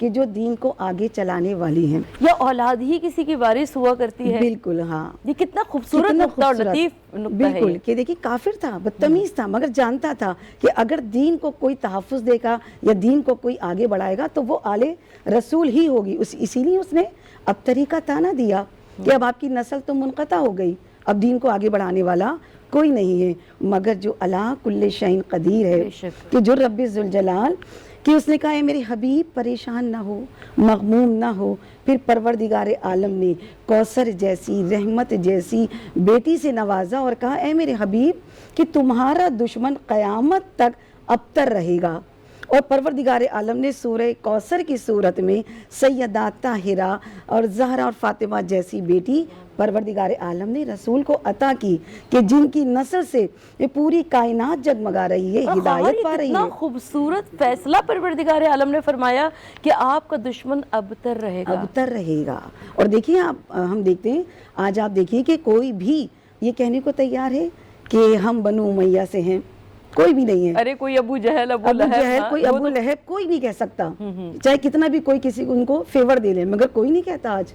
کہ جو دین کو آگے چلانے والی ہیں، یا اولاد ہی کسی کی وارث ہوا کرتی ہے. بالکل ہاں، یہ کتنا خوبصورت کتنا نقطہ اور خوبصورت، لطیف نقطہ ہے بالکل، یہ. کہ دیکھیے کافر تھا، بدتمیز تھا، مگر جانتا تھا کہ اگر دین کو کوئی تحفظ دے گا یا دین کو کوئی آگے بڑھائے گا تو وہ آل رسول ہی ہوگی. اسی لیے اس نے اب طریقہ تانا دیا کہ اب آپ کی نسل تو منقطع ہو گئی، اب دین کو آگے بڑھانے والا کوئی نہیں ہے مگر جو علی کل شیء قدیر ہے، بے شک. کہ جو رب ذوالجلال، کہ اس نے کہا اے میرے حبیب پریشان نہ ہو، مغموم نہ ہو. پھر پروردگار عالم نے کوثر جیسی رحمت جیسی بیٹی سے نوازا اور کہا اے میرے حبیب کہ تمہارا دشمن قیامت تک ابتر رہے گا. اور پروردگار عالم نے سورہ کوثر کی صورت میں سیدہ طاہرہ اور زہرا اور فاطمہ جیسی بیٹی پروردگار عالم نے رسول کو عطا کی کہ جن کی نسل سے یہ پوری کائنات جگمگا رہی ہے، ہدایت پا رہی کتنا ہے. خوبصورت فیصلہ پروردگار عالم نے فرمایا کہ آپ کا دشمن ابتر رہے گا. ابتر رہے گا. اور دیکھیے آپ، ہم دیکھتے ہیں آج، آپ دیکھیے کہ کوئی بھی یہ کہنے کو تیار ہے کہ ہم بنو امیہ سے ہیں، کوئی بھی نہیں ہے. ارے کوئی ابو جہل، ابو لہب، کوئی ابو لہب، کوئی نہیں کہہ سکتا، چاہے کتنا بھی کوئی کسی کو ان کو فیور دے لے، مگر کوئی نہیں کہتا آج.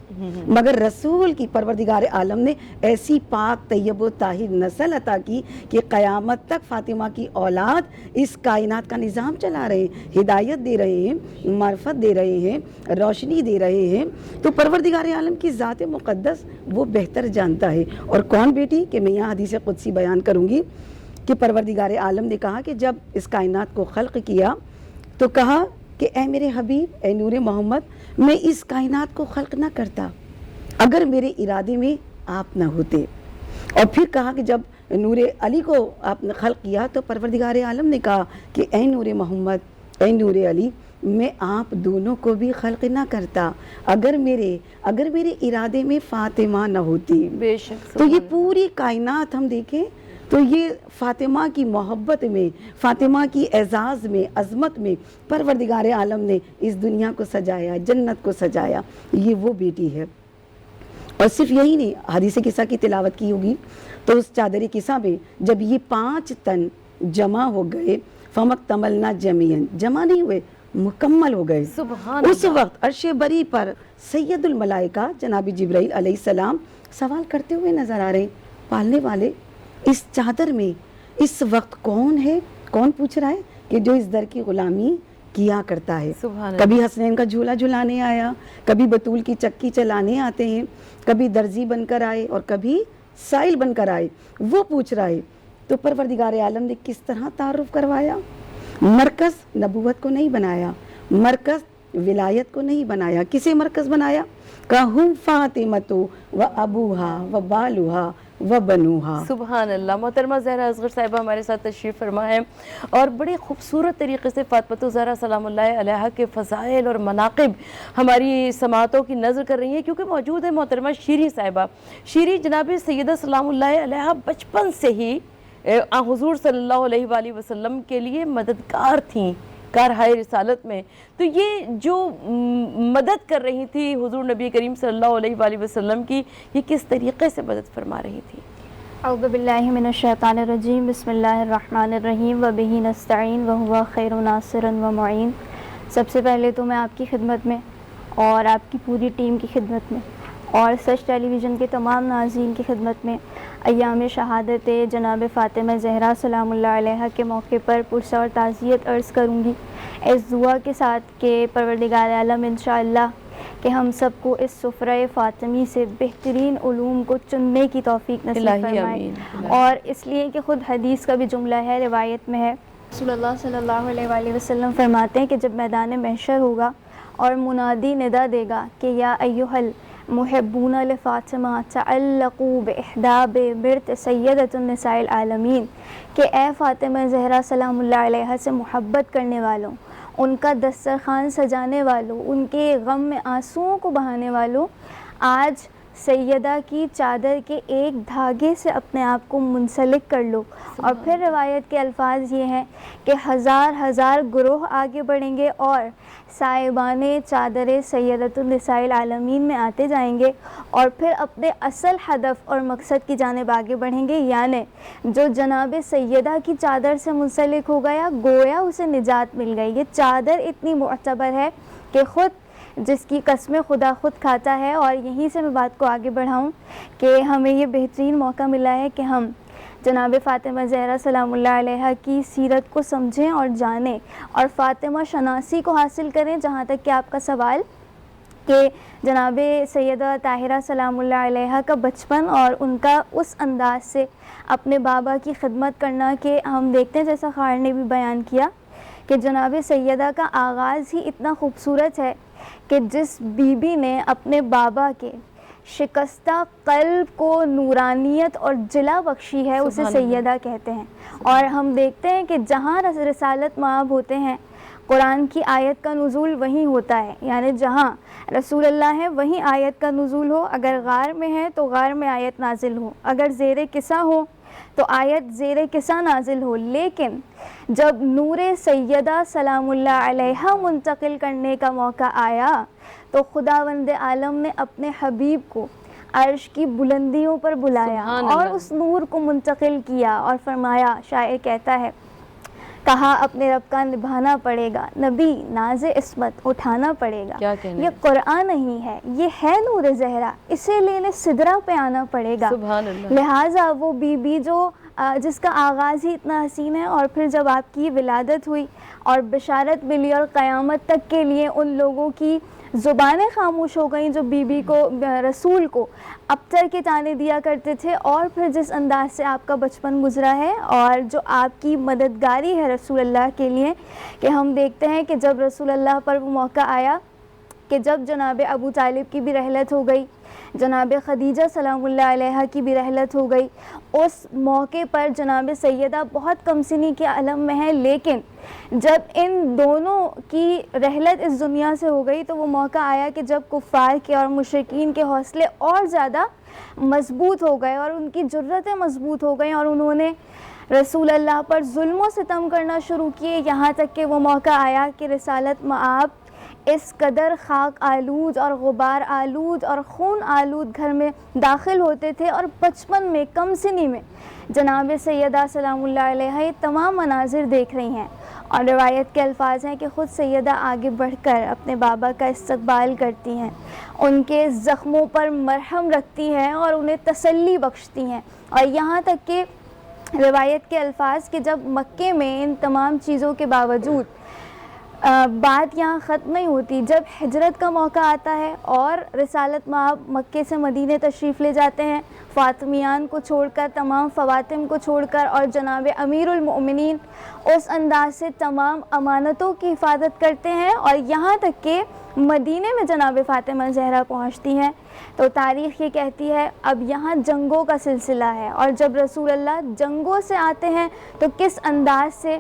مگر رسول کی پروردگار عالم نے ایسی پاک طیب و طاہر نسل عطا کی کہ قیامت تک فاطمہ کی اولاد اس کائنات کا نظام چلا رہے ہیں، ہدایت دے رہے ہیں، معرفت دے رہے ہیں، روشنی دے رہے ہیں. تو پروردگار عالم کی ذات مقدس وہ بہتر جانتا ہے. اور کون بیٹی، کہ میں یہاں حدیث قدسی بیان کروں گی کہ پروردگار عالم نے کہا کہ جب اس کائنات کو خلق کیا تو کہا کہ اے میرے حبیب، اے نور محمد، میں اس کائنات کو خلق نہ کرتا اگر میرے ارادے میں آپ نہ ہوتے. اور پھر کہا کہ جب نور علی کو آپ نے خلق کیا تو پروردگار عالم نے کہا کہ اے نور محمد، اے نور علی، میں آپ دونوں کو بھی خلق نہ کرتا اگر میرے ارادے میں فاطمہ نہ ہوتی. بے شک. تو یہ پوری کائنات ہم دیکھیں تو یہ فاطمہ کی محبت میں، فاطمہ کی اعزاز میں، عظمت میں پروردگار عالم نے اس دنیا کو سجایا، جنت کو سجایا. یہ وہ بیٹی ہے. اور صرف یہی نہیں، حدیث قصہ کی تلاوت کی ہوگی تو اس چادر قصہ میں جب یہ 5 تن جمع ہو گئے، فمکتملنا جمیعاً، جمع نہیں ہوئے، مکمل ہو گئے. سبحان اس وقت عرش بری پر سید الملائکہ جناب جبرائیل علیہ السلام سوال کرتے ہوئے نظر آ رہے ہیں، پالنے والے اس چادر میں اس وقت کون ہے؟ کون پوچھ رہا ہے کہ جو اس در کی غلامی کیا کرتا ہے. کبھی حسنین کا جھولا جھلانے آیا، کبھی بطول کی چکی چلانے آتے ہیں، کبھی درزی بن کر آئے اور کبھی سائل بن کر آئے، وہ پوچھ رہا ہے. تو پروردگار عالم نے کس طرح تعارف کروایا. مرکز نبوت کو نہیں بنایا، مرکز ولایت کو نہیں بنایا. کسے مرکز بنایا؟ کہم فاطمۃ و ابوہا و بالوہا و بنوہا. سبحان اللہ. محترمہ زہرا اصغر صاحبہ ہمارے ساتھ تشریف فرما ہے اور بڑے خوبصورت طریقے سے فاطمۃ الزہرا سلام اللہ علیہا کے فضائل اور مناقب ہماری سماعتوں کی نظر کر رہی ہیں، کیونکہ موجود ہے محترمہ شیریں صاحبہ. شیریں جناب سیدہ سلام اللہ علیہا بچپن سے ہی حضور صلی اللہ علیہ وآلہ وسلم کے لیے مددگار تھیں کارہائے رسالت میں. تو یہ جو مدد کر رہی تھی حضور نبی کریم صلی اللہ علیہ وآلہ وسلم کی، یہ کس طریقے سے مدد فرما رہی تھی؟ اعوذ باللہ من الشیطان الرجیم، بسم اللہ الرحمن الرحیم، وبہ نستعین وہو خیر ناصر و معین. سب سے پہلے تو میں آپ کی خدمت میں اور آپ کی پوری ٹیم کی خدمت میں اور سچ ٹیلی ویژن کے تمام ناظرین کی خدمت میں ایام شہادت جناب فاطمہ زہرا سلام اللہ علیہا کے موقع پر پرسر تعزیت عرض کروں گی، اس دعا کے ساتھ کہ پروردگار عالم انشاءاللہ کہ ہم سب کو اس سفرہ فاطمی سے بہترین علوم کو چننے کی توفیق نصیب فرمائے. اور اس لیے کہ خود حدیث کا بھی جملہ ہے، روایت میں ہے، رسول اللہ صلی اللہ علیہ وآلہ وسلم فرماتے ہیں کہ جب میدان محشر ہوگا اور منادی ندا دے گا کہ یا ایھا محبون لفاطمہ تعلقوا باحداب برت سیدۃ النساء العالمین، کہ اے فاطمہ زہرا سلام اللہ علیہا سے محبت کرنے والوں، ان کا دسترخوان سجانے والوں، ان کے غم میں آنسوؤں کو بہانے والوں، آج سیدہ کی چادر کے ایک دھاگے سے اپنے آپ کو منسلک کر لو. اور پھر روایت کے الفاظ یہ ہیں کہ ہزار ہزار گروہ آگے بڑھیں گے اور صاحبان چادر سیدۃ النساء العالمین میں آتے جائیں گے اور پھر اپنے اصل ہدف اور مقصد کی جانب آگے بڑھیں گے. یعنی جو جناب سیدہ کی چادر سے منسلک ہو گیا گویا اسے نجات مل گئی. یہ چادر اتنی معتبر ہے کہ خود جس کی قسمیں خدا خود کھاتا ہے. اور یہیں سے میں بات کو آگے بڑھاؤں کہ ہمیں یہ بہترین موقع ملا ہے کہ ہم جناب فاطمہ زہرا سلام اللہ علیہ کی سیرت کو سمجھیں اور جانیں اور فاطمہ شناسی کو حاصل کریں. جہاں تک کہ آپ کا سوال کہ جناب سیدہ طاہرہ سلام اللہ علیہ کا بچپن اور ان کا اس انداز سے اپنے بابا کی خدمت کرنا کہ ہم دیکھتے ہیں جیسا خار نے بھی بیان کیا کہ جناب سیدہ کا آغاز ہی اتنا خوبصورت ہے کہ جس بی بی نے اپنے بابا کے شکستہ قلب کو نورانیت اور جلا بخشی ہے اسے سیدہ کہتے ہیں. اور ہم دیکھتے ہیں کہ جہاں رسالت مآب ہوتے ہیں قرآن کی آیت کا نزول وہیں ہوتا ہے. یعنی جہاں رسول اللہ ہے وہیں آیت کا نزول ہو. اگر غار میں ہے تو غار میں آیت نازل ہو, اگر زیر قصہ ہو تو آیت زیر قصہ نازل ہو. لیکن جب نور سیدہ سلام اللہ علیہ منتقل کرنے کا موقع آیا تو خداوند عالم نے اپنے حبیب کو عرش کی بلندیوں پر بلایا اور اس نور کو منتقل کیا اور فرمایا. شاعر کہتا ہے کہا اپنے رب کا نبھانا پڑے گا, نبی ناز عصمت اٹھانا پڑے گا. یہ قرآن نہیں ہے, یہ ہے نور زہرا, اسے لینے سدرہ پہ آنا پڑے گا. لہٰذا وہ بی بی جو جس کا آغاز ہی اتنا حسین ہے اور پھر جب آپ کی ولادت ہوئی اور بشارت ملی اور قیامت تک کے لیے ان لوگوں کی زبانیں خاموش ہو گئیں جو بی بی کو رسول کو ابتر کے تانے دیا کرتے تھے. اور پھر جس انداز سے آپ کا بچپن گزرا ہے اور جو آپ کی مددگاری ہے رسول اللہ کے لیے کہ ہم دیکھتے ہیں کہ جب رسول اللہ پر وہ موقع آیا کہ جب جناب ابو طالب کی بھی رحلت ہو گئی, جناب خدیجہ سلام اللہ علیہ کی بھی رحلت ہو گئی, اس موقع پر جناب سیدہ بہت کم سنی کے عالم میں ہے. لیکن جب ان دونوں کی رحلت اس دنیا سے ہو گئی تو وہ موقع آیا کہ جب کفار کے اور مشرکین کے حوصلے اور زیادہ مضبوط ہو گئے اور ان کی جرتیں مضبوط ہو گئیں اور انہوں نے رسول اللہ پر ظلم و ستم کرنا شروع کیے. یہاں تک کہ وہ موقع آیا کہ رسالت مآب اس قدر خاک آلود اور غبار آلود اور خون آلود گھر میں داخل ہوتے تھے اور بچپن میں کم سنی میں جناب سیدہ سلام اللہ علیہ یہ تمام مناظر دیکھ رہی ہیں. اور روایت کے الفاظ ہیں کہ خود سیدہ آگے بڑھ کر اپنے بابا کا استقبال کرتی ہیں, ان کے زخموں پر مرہم رکھتی ہیں اور انہیں تسلی بخشتی ہیں. اور یہاں تک کہ روایت کے الفاظ کہ جب مکے میں ان تمام چیزوں کے باوجود بات یہاں ختم نہیں ہوتی, جب ہجرت کا موقع آتا ہے اور رسالت مآب مکے سے مدینے تشریف لے جاتے ہیں فاطمیان کو چھوڑ کر, تمام فواتم کو چھوڑ کر, اور جناب امیر المؤمنین اس انداز سے تمام امانتوں کی حفاظت کرتے ہیں اور یہاں تک کہ مدینے میں جناب فاطمہ زہرا پہنچتی ہیں تو تاریخ یہ کہتی ہے اب یہاں جنگوں کا سلسلہ ہے. اور جب رسول اللہ جنگوں سے آتے ہیں تو کس انداز سے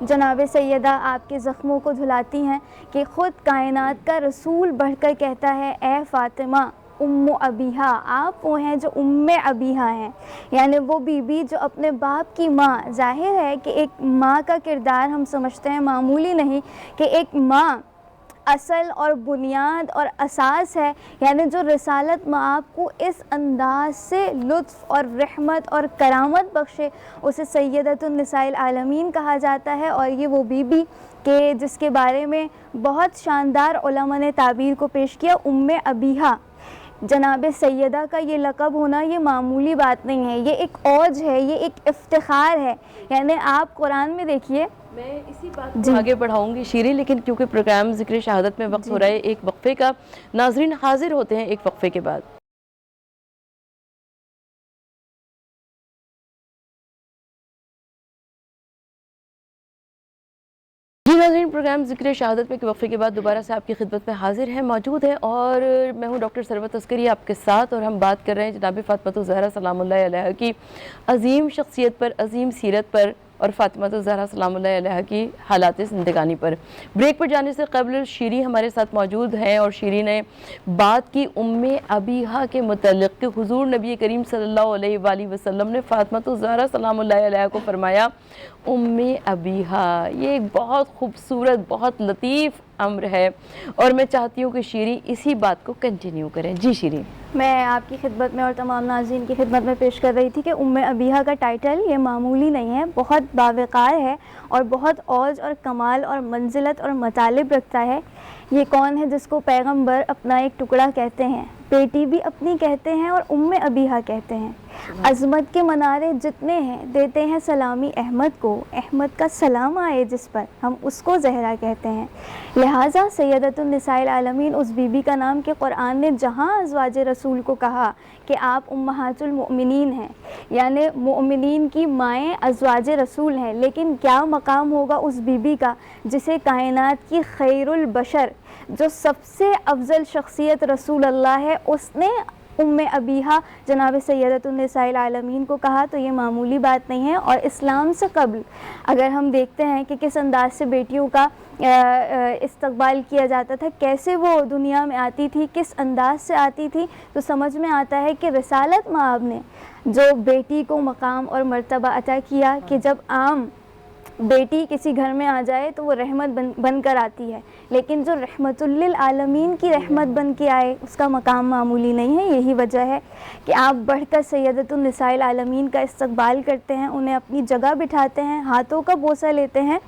جناب سیدہ آپ کے زخموں کو دھلاتی ہیں کہ خود کائنات کا رسول بڑھ کر کہتا ہے اے فاطمہ ام ابیہا, آپ وہ ہیں جو ام ابیہا ہیں. یعنی وہ بی بی جو اپنے باپ کی ماں, ظاہر ہے کہ ایک ماں کا کردار ہم سمجھتے ہیں معمولی نہیں کہ ایک ماں اصل اور بنیاد اور اساس ہے. یعنی جو رسالت مآب کو اس انداز سے لطف اور رحمت اور کرامت بخشے اسے سیدۃ النساء العالمین کہا جاتا ہے. اور یہ وہ بی بی کہ جس کے بارے میں بہت شاندار علماء نے تعبیر کو پیش کیا ام ابیہا. جناب سیدہ کا یہ لقب ہونا یہ معمولی بات نہیں ہے, یہ ایک اوج ہے, یہ ایک افتخار ہے. یعنی آپ قرآن میں دیکھیے, میں اسی بات کو آگے بڑھاؤں گی شیریں, لیکن کیونکہ پروگرام ذکر شہادت میں وقت ہو رہا ہے ایک وقفے کا, ناظرین حاضر ہوتے ہیں ایک وقفے کے بعد. ناظرین پروگرام ذکر شہادت میں ایک وقفے کے بعد دوبارہ سے آپ کی خدمت میں حاضر ہیں, موجود ہیں, اور میں ہوں ڈاکٹر ثروت عسکری آپ کے ساتھ, اور ہم بات کر رہے ہیں جناب فاطمہ زہرا سلام اللہ علیہ کی عظیم شخصیت پر, عظیم سیرت پر, اور فاطمہ الزہرا سلام اللہ علیہا کی حالات زندگانی پر۔ بریک پر جانے سے قبل شیری ہمارے ساتھ موجود ہیں اور شیری نے بات کی ام ابیہا کے متعلق کہ حضور نبی کریم صلی اللہ علیہ وآلہ وسلم نے فاطمہ الزہرا سلام اللہ علیہا کو فرمایا ام ابیہا۔ یہ ایک بہت خوبصورت، بہت لطیف امر ہے اور میں چاہتی ہوں کہ شیری اسی بات کو کنٹینیو کریں۔ جی شیری۔ میں آپ کی خدمت میں اور تمام ناظرین کی خدمت میں پیش کر رہی تھی کہ ام ابیہا کا ٹائٹل یہ معمولی نہیں ہے، بہت باوقار ہے اور بہت اوج اور کمال اور منزلت اور مطالب رکھتا ہے۔ یہ کون ہے جس کو پیغمبر اپنا ایک ٹکڑا کہتے ہیں، بیٹی بھی اپنی کہتے ہیں اور ام ابیہا کہتے ہیں۔ عظمت کے منارے جتنے ہیں دیتے ہیں سلامی احمد کو، احمد کا سلام آئے جس پر ہم اس کو زہرا کہتے ہیں۔ لہٰذا سیدۃ النساء العالمین اس بی بی کا نام کہ قرآن نے جہاں ازواج رسول کو کہا کہ آپ امہات المؤمنین ہیں، یعنی مؤمنین کی مائیں ازواج رسول ہیں، لیکن کیا مقام ہوگا اس بی بی کا جسے کائنات کی خیر البشر، جو سب سے افضل شخصیت رسول اللہ ہے، اس نے ام ابیہا جناب سیدۃ النساء العالمین کو کہا، تو یہ معمولی بات نہیں ہے۔ اور اسلام سے قبل اگر ہم دیکھتے ہیں کہ کس انداز سے بیٹیوں کا استقبال کیا جاتا تھا، کیسے وہ دنیا میں آتی تھی، کس انداز سے آتی تھی، تو سمجھ میں آتا ہے کہ رسالت مآب نے جو بیٹی کو مقام اور مرتبہ عطا کیا کہ جب عام بیٹی کسی گھر میں آ جائے تو وہ رحمت بن کر آتی ہے، لیکن جو رحمت للعالمین کی رحمت بن کے آئے اس کا مقام معمولی نہیں ہے۔ یہی وجہ ہے کہ آپ بڑھ کر سیدۃ النساء العالمین کا استقبال کرتے ہیں، انہیں اپنی جگہ بٹھاتے ہیں، ہاتھوں کا بوسہ لیتے ہیں،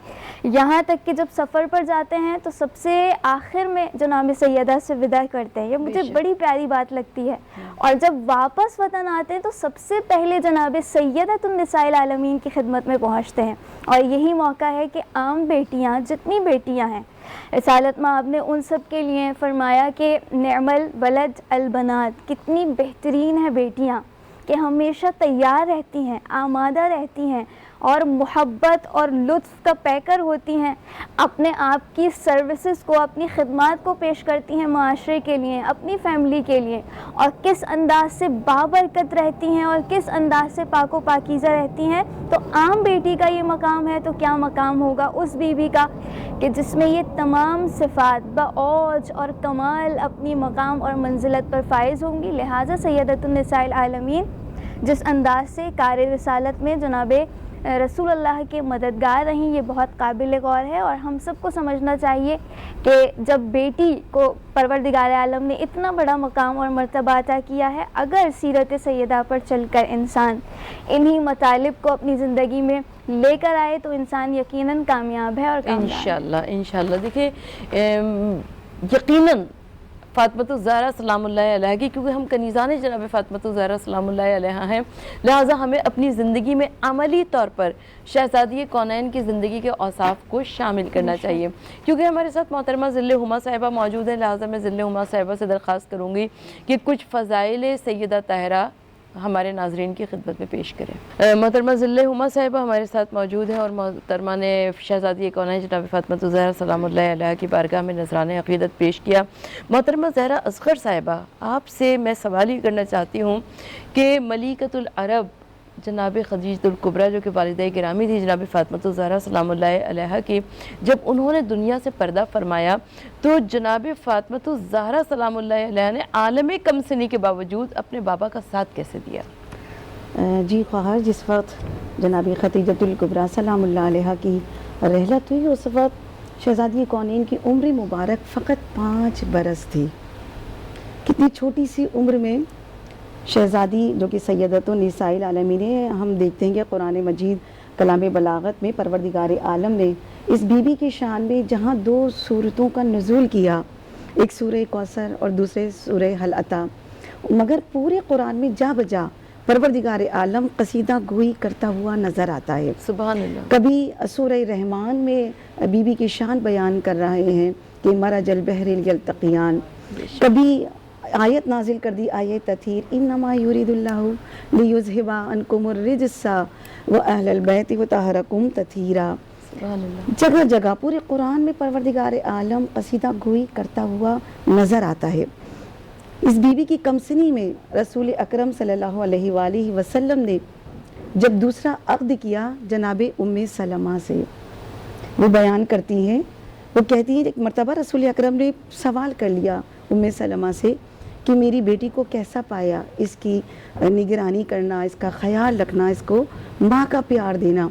یہاں تک کہ جب سفر پر جاتے ہیں تو سب سے آخر میں جناب سیدہ سے وداع کرتے ہیں۔ یہ مجھے بڑی پیاری بات لگتی ہے۔ اور جب واپس وطن آتے ہیں تو سب سے پہلے جناب سیدۃ النساء العالمین کی خدمت میں پہنچتے ہیں، اور یہی موقع ہے کہ عام بیٹیاں جتنی بیٹیاں ہیں، رسالت مآب نے ان سب کے لیے فرمایا کہ نعم الولد البنات، کتنی بہترین ہیں بیٹیاں کہ ہمیشہ تیار رہتی ہیں، آمادہ رہتی ہیں اور محبت اور لطف کا پیکر ہوتی ہیں، اپنے آپ کی سروسز کو، اپنی خدمات کو پیش کرتی ہیں معاشرے کے لیے، اپنی فیملی کے لیے، اور کس انداز سے بابرکت رہتی ہیں اور کس انداز سے پاک و پاکیزہ رہتی ہیں۔ تو عام بیٹی کا یہ مقام ہے تو کیا مقام ہوگا اس بی بی کا کہ جس میں یہ تمام صفات باوج اور کمال اپنی مقام اور منزلت پر فائز ہوں گی۔ لہٰذا سیدۃ النساء العالمین جس انداز سے کار رسالت میں جناب رسول اللہ کے مددگار رہیں، یہ بہت قابل غور ہے، اور ہم سب کو سمجھنا چاہیے کہ جب بیٹی کو پروردگار عالم نے اتنا بڑا مقام اور مرتبہ عطا کیا ہے، اگر سیرت سیدہ پر چل کر انسان انہی مطالب کو اپنی زندگی میں لے کر آئے تو انسان یقیناً کامیاب ہے اور کامیاب۔ انشاءاللہ دیکھیں یقیناً فاطمہ الزہرا سلام اللہ علیہا کی، کیونکہ ہم کنیزان جناب فاطمہ الزہرا سلام اللہ علیہا ہیں، لہٰذا ہمیں اپنی زندگی میں عملی طور پر شہزادی کونین کی زندگی کے اوصاف کو شامل کرنا چاہیے۔ کیونکہ ہمارے ساتھ محترمہ ذل ہما صاحبہ موجود ہیں، لہٰذا میں ذل ہما صاحبہ سے درخواست کروں گی کہ کچھ فضائل سیدہ طاہرہ ہمارے ناظرین کی خدمت میں پیش کریں۔ محترمہ ذل ہما صاحبہ ہمارے ساتھ موجود ہیں اور محترمہ نے شہزادی کونین جناب فاطمہ الزہرا سلام اللہ علیہا کی بارگاہ میں نذرانِ عقیدت پیش کیا۔ محترمہ زہرا اصغر صاحبہ، آپ سے میں سوال ہی کرنا چاہتی ہوں کہ ملیکۃ العرب جناب خدیجہ الکبریٰ جو کہ والدہ گرامی تھی جناب فاطمہ الزہرا سلام اللہ علیہا کی، جب انہوں نے دنیا سے پردہ فرمایا تو جناب فاطمہ الزہرا سلام اللہ علیہا نے عالم کم سنی کے باوجود اپنے بابا کا ساتھ کیسے دیا؟ جی خواہر، جس وقت جناب خدیجہ الکبریٰ سلام اللہ علیہا کی رحلت ہوئی اس وقت شہزادی کونین کی عمر مبارک فقط 5 برس تھی۔ کتنی چھوٹی سی عمر میں شہزادی جو کہ سیدۃ النساء العالمین ہے، ہم دیکھتے ہیں کہ قرآن مجید کلام بلاغت میں پروردگار عالم نے اس بی بی کی شان میں جہاں 2 سورتوں کا نزول کیا، ایک سورہ کوثر اور دوسرے سورہ حل عطا، مگر پورے قرآن میں جا بجا پروردگار عالم قصیدہ گوئی کرتا ہوا نظر آتا ہے۔ سبحان اللہ۔ کبھی سورہ رحمان میں بی بی کی شان بیان کر رہے ہیں کہ مرج البحر یلتقیان، کبھی آیت نازل کر دی آیت تطہیر، انما یرید اللہ لیذھب عنکم الرجس واہل البیت وطہرکم تطہیرا۔ جگہ جگہ پورے قرآن میں پروردگار عالم قصیدہ گوئی کرتا ہوا نظر آتا ہے۔ اس بی بی کی کمسنی میں رسول اکرم صلی اللہ علیہ وآلہ وسلم نے جب دوسرا عقد کیا جناب ام سلمہ سے، وہ بیان کرتی ہیں، وہ کہتی ہیں ایک مرتبہ رسول اکرم نے سوال کر لیا ام سلمہ سے کہ میری بیٹی کو کیسا پایا، اس کی نگرانی کرنا، اس کا خیال رکھنا، اس کو ماں کا پیار دینا۔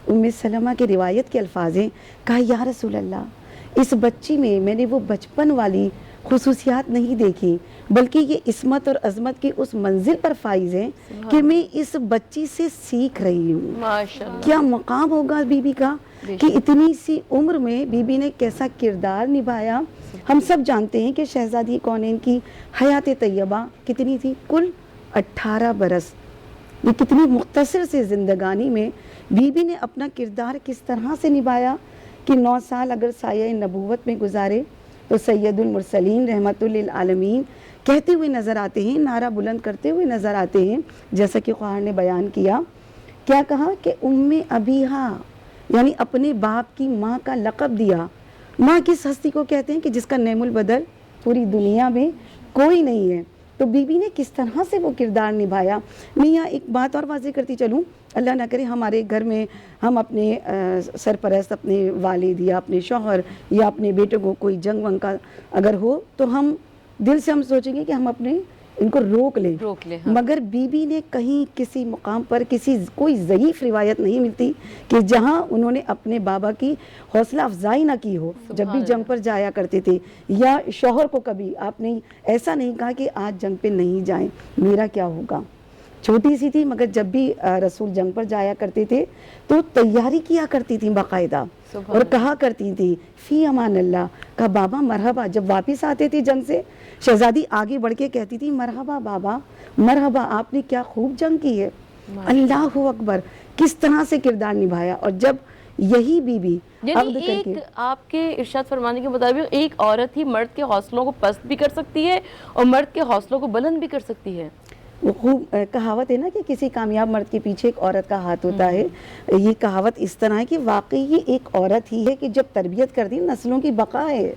ام سلمہ کے روایت کے الفاظ ہیں، کہا یا رسول اللہ، اس بچی میں نے وہ بچپن والی خصوصیات نہیں دیکھی، بلکہ یہ عصمت اور عظمت کی اس منزل پر فائز ہیں کہ میں اس بچی سے سیکھ رہی ہوں۔ ماشاءاللہ، کیا مقام ہوگا بی بی کا کہ اتنی سی عمر میں بی بی نے کیسا کردار نبھایا۔ ہم سب جانتے ہیں کہ شہزادی کونین کی حیات طیبہ کتنی تھی؟ کل 18 برس۔ یہ کتنی مختصر سے زندگانی میں بی بی نے اپنا کردار کس طرح سے نبھایا کہ 9 سال اگر سایہ نبوت میں گزارے تو سید المرسلین رحمت للعالمین کہتے ہوئے نظر آتے ہیں، نعرہ بلند کرتے ہوئے نظر آتے ہیں، جیسا کہ خواہر نے بیان کیا، کیا کہا کہ ام ابیہا، یعنی اپنے باپ کی ماں کا لقب دیا۔ ماں کس ہستی کو کہتے ہیں کہ جس کا نعم البدل پوری دنیا میں کوئی نہیں ہے۔ تو بی بی نے کس طرح سے وہ کردار نبھایا۔ میں یہاں ایک بات اور واضح کرتی چلوں، اللہ نہ کرے ہمارے گھر میں ہم اپنے سرپرست، اپنے والد یا اپنے شوہر یا اپنے بیٹے کو کوئی جنگ ونگ کا اگر ہو تو ہم دل سے ہم سوچیں گے کہ ہم اپنے ان کو روک لیں، ہاں۔ مگر بی بی نے کہیں کسی مقام پر کوئی ضعیف روایت نہیں ملتی کہ جہاں انہوں نے اپنے بابا کی حوصلہ افزائی نہ کی ہو جب بھی جنگ پر جایا کرتے تھے، یا شوہر کو کبھی آپ نے ایسا نہیں کہا کہ آج جنگ پہ نہیں جائیں، میرا کیا ہوگا۔ چھوٹی سی تھی مگر جب بھی رسول جنگ پر جایا کرتے تھے تو تیاری کیا کرتی تھی باقاعدہ، اور کہا کرتی تھی فی امان اللہ، کہا بابا مرحبا۔ جب واپس آتے تھے جنگ سے شہزادی آگے بڑھ کے کہتی تھی مرحبا بابا، مرحبا، آپ نے کیا خوب جنگ کی ہے، اللہ اکبر، کس طرح سے کردار نبھایا۔ اور جب یہی بی بی یعنی ایک آپ کے ارشاد فرمانے کے مطابق ایک عورت ہی مرد کے حوصلوں کو پست بھی کر سکتی ہے اور مرد کے حوصلوں کو بلند بھی کر سکتی ہے۔ وہ خوب کہاوت ہے نا کہ کسی کامیاب مرد کے پیچھے ایک عورت کا ہاتھ ہوتا ہے۔ یہ کہاوت اس طرح ہے کہ واقعی یہ ایک عورت ہی ہے کہ جب تربیت کر دی، نسلوں کی بقا ہے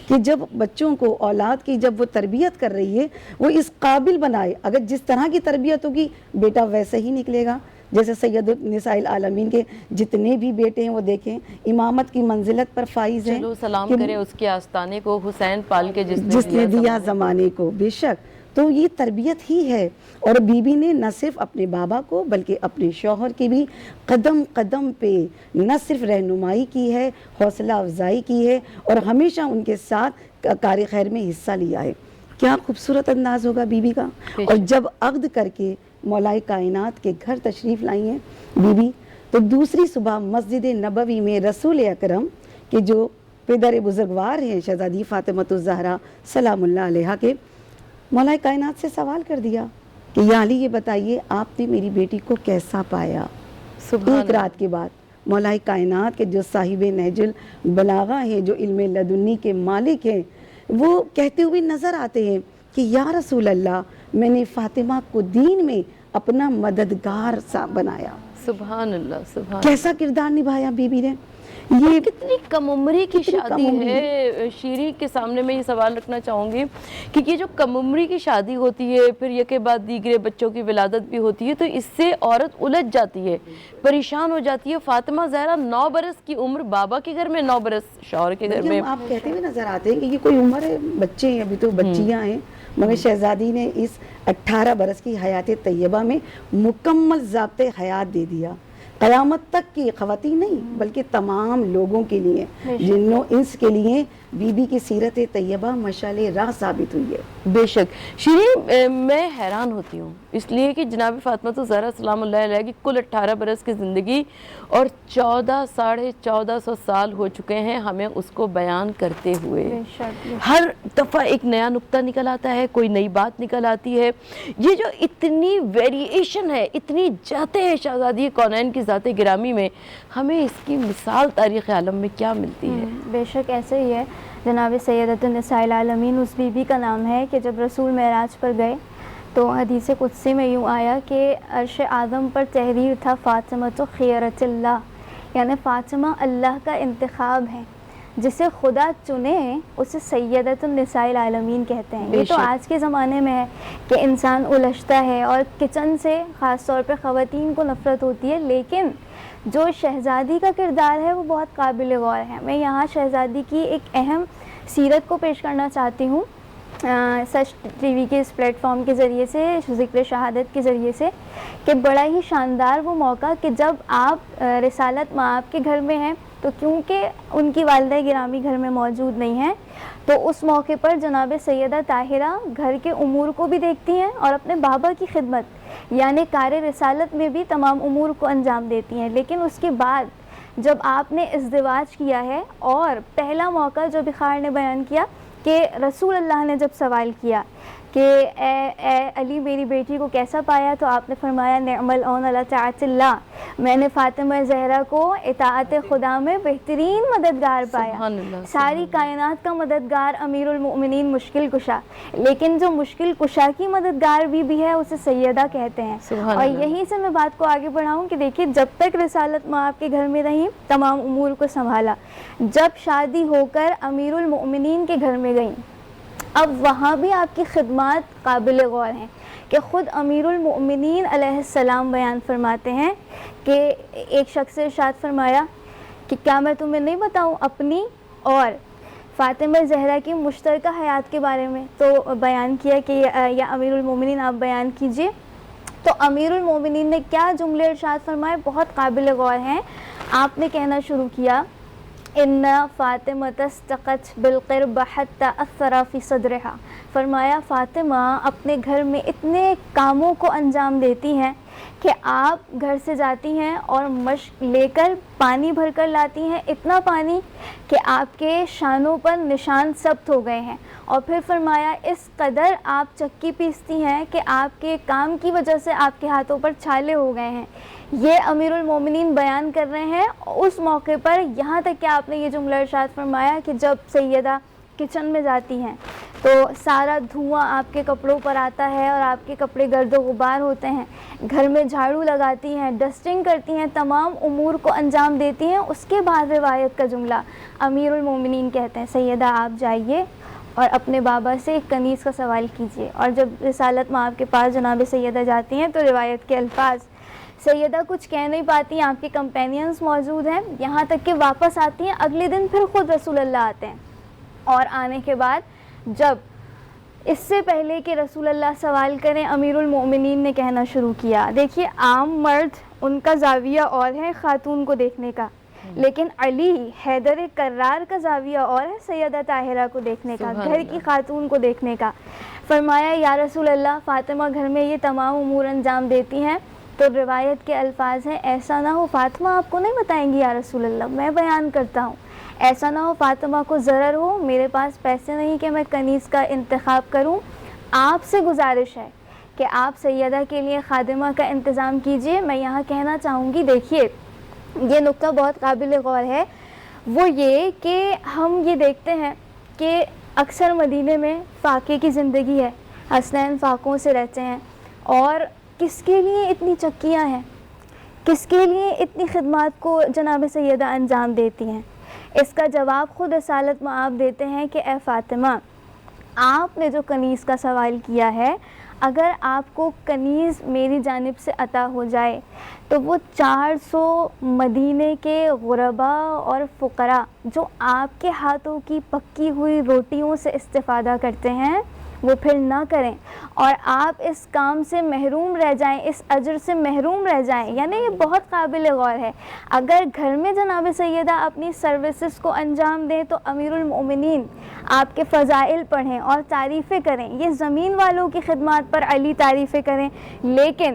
کہ جب بچوں کو، اولاد کی جب وہ تربیت کر رہی ہے وہ اس قابل بنائے، اگر جس طرح کی تربیت ہوگی بیٹا ویسے ہی نکلے گا۔ جیسے سید النساء العالمین کے جتنے بھی بیٹے ہیں وہ دیکھیں امامت کی منزلت پر فائز ہیں۔ چلو سلام کرے اس کے آستانے کو، حسین پال کے جس نے دیا زمانے کو، بے شک۔ تو یہ تربیت ہی ہے، اور بی بی نے نہ صرف اپنے بابا کو بلکہ اپنے شوہر کی بھی قدم قدم پہ نہ صرف رہنمائی کی ہے، حوصلہ افزائی کی ہے، اور ہمیشہ ان کے ساتھ کار خیر میں حصہ لیا ہے۔ کیا خوبصورت انداز ہوگا بی بی کا۔ اور جب عقد کر کے مولا کائنات کے گھر تشریف لائی ہیں بی بی، تو دوسری صبح مسجد نبوی میں رسول اکرم کے جو پدر بزرگوار ہیں شہزادی فاطمۃ الزہرا سلام اللہ علیہا کے، مولا کائنات سے سوال کر دیا کہ یا علی یہ بتائیے آپ نے میری بیٹی کو کیسا پایا۔ ایک رات کے بعد مولا کائنات کے جو صاحب نہج البلاغہ ہیں، جو علم لدنی کے مالک ہیں، وہ کہتے ہوئے نظر آتے ہیں کہ یا رسول اللہ، میں نے فاطمہ کو دین میں اپنا مددگار سا بنایا۔ سبحان اللہ، سبحان اللہ۔ کیسا کردار نبھایا بی بی نے۔ یہ کتنی کم عمری کی شادی ہے۔ شیری کے سامنے میں یہ سوال رکھنا چاہوں گی کہ یہ جو کم عمری کی شادی ہوتی ہے، پھر یہ کے بعد دیگرے بچوں کی ولادت بھی ہوتی ہے، تو اس سے عورت الجھ جاتی ہے، پریشان ہو جاتی ہے۔ فاطمہ زہرا 9 برس کی عمر، بابا کے گھر میں 9 برس شوہر کے گھر میں۔ آپ کہتے ہوئے نظر آتے ہیں کہ یہ کوئی عمر ہے، بچے ہیں، ابھی تو بچیاں ہیں، مگر شہزادی نے اس 18 برس کی حیات طیبہ میں مکمل ضابطۂ حیات دے دیا، قیامت تک کی خواتین نہیں بلکہ تمام لوگوں کے لیے، جن و انس کے لیے بی بی کی سیرت طیبہ مشعل راہ ثابت ہوئی ہے۔ بے شک شیرین، میں حیران ہوتی ہوں اس لیے کہ جناب فاطمہ الزہرا سلام اللہ علیہ کی کل 18 برس کی زندگی اور 14,500 سال ہو چکے ہیں ہمیں اس کو بیان کرتے ہوئے۔ ہر دفعہ ایک نیا نقطہ نکل آتا ہے، کوئی نئی بات نکل آتی ہے۔ یہ جو اتنی ویریشن ہے، اتنی جاتے ہیں شہزادی کونین کی ذات گرامی میں، ہمیں اس کی مثال تاریخ عالم میں کیا ملتی ہے؟ بے شک ایسے ہی ہے۔ جناب سیدۃ النساء العالمین اس بی بی کا نام ہے کہ جب رسول معراج پر گئے تو حدیث قدسی میں یوں آیا کہ عرش اعظم پر تحریر تھا فاطمہ تو خیرت اللہ، یعنی فاطمہ اللہ کا انتخاب ہے۔ جسے خدا چنے اسے سیدۃ النساء العالمین کہتے ہیں. یہ تو آج کے زمانے میں ہے کہ انسان الجھتا ہے اور کچن سے خاص طور پہ خواتین کو نفرت ہوتی ہے، لیکن جو شہزادی کا کردار ہے وہ بہت قابل غور ہے. میں یہاں شہزادی کی ایک اہم سیرت کو پیش کرنا چاہتی ہوں سچ ٹی وی کے اس پلیٹ فارم کے ذریعے سے، ذکر شہادت کے ذریعے سے، کہ بڑا ہی شاندار وہ موقع کہ جب آپ رسالت مآب کے گھر میں ہیں، تو کیونکہ ان کی والدہ گرامی گھر میں موجود نہیں ہیں، تو اس موقع پر جناب سیدہ طاہرہ گھر کے امور کو بھی دیکھتی ہیں اور اپنے بابا کی خدمت یعنی کار رسالت میں بھی تمام امور کو انجام دیتی ہیں. لیکن اس کے بعد جب آپ نے ازدواج کیا ہے، اور پہلا موقع جو بخار نے بیان کیا کہ رسول اللہ نے جب سوال کیا کہ اے علی میری بیٹی کو کیسا پایا، تو آپ نے فرمایا نعم العون علی طاعت اللہ، میں نے فاطمہ زہرا کو اطاعت خدا میں بہترین مددگار پایا. ساری کائنات کا مددگار امیر المؤمنین مشکل کشا، لیکن جو مشکل کشا کی مددگار بھی ہے اسے سیدہ کہتے ہیں. اور یہیں سے میں بات کو آگے بڑھاؤں کہ دیکھیے جب تک رسالت مآب کے گھر میں رہیں تمام امور کو سنبھالا، جب شادی ہو کر امیر المؤمنین کے گھر میں گئیں اب وہاں بھی آپ کی خدمات قابل غور ہیں کہ خود امیر المؤمنین علیہ السلام بیان فرماتے ہیں کہ ایک شخص سے ارشاد فرمایا کہ کیا میں تمہیں نہیں بتاؤں اپنی اور فاطمہ زہرا کی مشترکہ حیات کے بارے میں. تو بیان کیا کہ یا امیر المؤمنین آپ بیان کیجئے. تو امیر المؤمنین نے کیا جملے ارشاد فرمائے بہت قابل غور ہیں. آپ نے کہنا شروع کیا ان فاطمہ استقت بالقرب حتی اثر فی صدرہا، فرمایا فاطمہ اپنے گھر میں اتنے کاموں کو انجام دیتی ہیں کہ آپ گھر سے جاتی ہیں اور مشق لے کر پانی بھر کر لاتی ہیں، اتنا پانی کہ آپ کے شانوں پر نشان ثبت ہو گئے ہیں. اور پھر فرمایا اس قدر آپ چکی پیستی ہیں کہ آپ کے کام کی وجہ سے آپ کے ہاتھوں پر چھالے ہو گئے ہیں. یہ امیر المومنین بیان کر رہے ہیں اس موقع پر، یہاں تک کہ آپ نے یہ جملہ ارشاد فرمایا کہ جب سیدہ کچن میں جاتی ہیں تو سارا دھواں آپ کے کپڑوں پر آتا ہے اور آپ کے کپڑے گرد و غبار ہوتے ہیں، گھر میں جھاڑو لگاتی ہیں، ڈسٹنگ کرتی ہیں، تمام امور کو انجام دیتی ہیں. اس کے بعد روایت کا جملہ امیر المومنین کہتے ہیں سیدہ آپ جائیے اور اپنے بابا سے ایک کنیز کا سوال کیجیے. اور جب رسالت مآب کے پاس جناب سیدہ جاتی ہیں تو روایت کے الفاظ سیدہ کچھ کہہ نہیں پاتی ہیں، آپ کے کمپینینز موجود ہیں، یہاں تک کہ واپس آتی ہیں. اگلے دن پھر خود رسول اللہ آتے ہیں، اور آنے کے بعد جب اس سے پہلے کہ رسول اللہ سوال کریں امیر المؤمنین نے کہنا شروع کیا. دیکھیے عام مرد ان کا زاویہ اور ہے خاتون کو دیکھنے کا، لیکن علی حیدر کرار کا زاویہ اور ہے سیدہ طاہرہ کو دیکھنے کا، گھر کی خاتون کو دیکھنے کا. فرمایا یا رسول اللہ فاطمہ گھر میں یہ تمام امور انجام دیتی ہیں. تو روایت کے الفاظ ہیں ایسا نہ ہو فاطمہ آپ کو نہیں بتائیں گی یا رسول اللہ، میں بیان کرتا ہوں. ایسا نہ ہو فاطمہ کو ضرر ہو، میرے پاس پیسے نہیں کہ میں کنیز کا انتخاب کروں. آپ سے گزارش ہے کہ آپ سیدہ کے لیے خادمہ کا انتظام کیجئے. میں یہاں کہنا چاہوں گی دیکھیے یہ نکتہ بہت قابل غور ہے، وہ یہ کہ ہم یہ دیکھتے ہیں کہ اکثر مدینے میں فاقے کی زندگی ہے، حسنین فاقوں سے رہتے ہیں، اور کس کے لیے اتنی چکیاں ہیں، کس کے لیے اتنی خدمات کو جناب سیدہ انجام دیتی ہیں. اس کا جواب خود رسالت مآب دیتے ہیں کہ اے فاطمہ آپ نے جو کنیز کا سوال کیا ہے، اگر آپ کو کنیز میری جانب سے عطا ہو جائے تو وہ 400 مدینے کے غربا اور فقراء جو آپ کے ہاتھوں کی پکی ہوئی روٹیوں سے استفادہ کرتے ہیں وہ پھر نہ کریں اور آپ اس کام سے محروم رہ جائیں، اس اجر سے محروم رہ جائیں. یعنی یہ بہت قابل غور ہے. اگر گھر میں جناب سیدہ اپنی سروسز کو انجام دیں تو امیر المؤمنین آپ کے فضائل پڑھیں اور تعریفیں کریں. یہ زمین والوں کی خدمات پر علی تعریفیں کریں، لیکن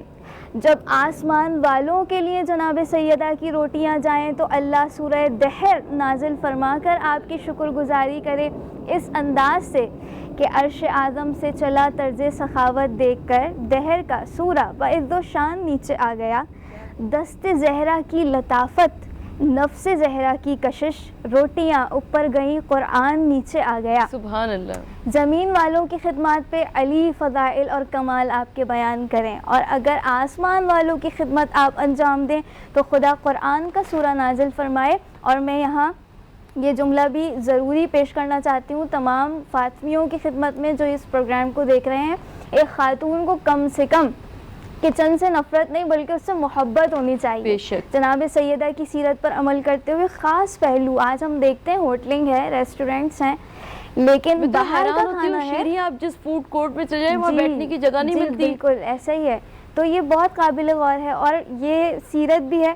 جب آسمان والوں کے لیے جناب سیدہ کی روٹیاں جائیں تو اللہ سورہ دہر نازل فرما کر آپ کی شکر گزاری کرے اس انداز سے کہ عرش اعظم سے چلا طرز سخاوت دیکھ کر دہر کا سورہ بعز و شان نیچے آ گیا. دست زہرا کی لطافت، نفس زہرا کی کشش، روٹیاں اوپر گئیں، قرآن نیچے آ گیا. سبحان اللہ. زمین والوں کی خدمات پہ علی فضائل اور کمال آپ کے بیان کریں، اور اگر آسمان والوں کی خدمت آپ انجام دیں تو خدا قرآن کا سورہ نازل فرمائے. اور میں یہاں یہ جملہ بھی ضروری پیش کرنا چاہتی ہوں تمام فاطمیوں کی خدمت میں جو اس پروگرام کو دیکھ رہے ہیں. ایک خاتون کو کم سے کم کچن سے نفرت نہیں بلکہ اس سے محبت ہونی چاہیے. بے شک. جناب سیدہ کی سیرت پر عمل کرتے ہوئے خاص پہلو آج ہم دیکھتے ہیں ہوٹلنگ ہے, ریسٹورینٹس ہیں, لیکن باہر کا کھانا ہے. آپ جس فوڈ کورٹ میں چلے جائیں وہاں بیٹھنے کی جگہ نہیں ملتی. بالکل ایسا ہی ہے. تو یہ بہت قابل غور ہے اور یہ سیرت بھی ہے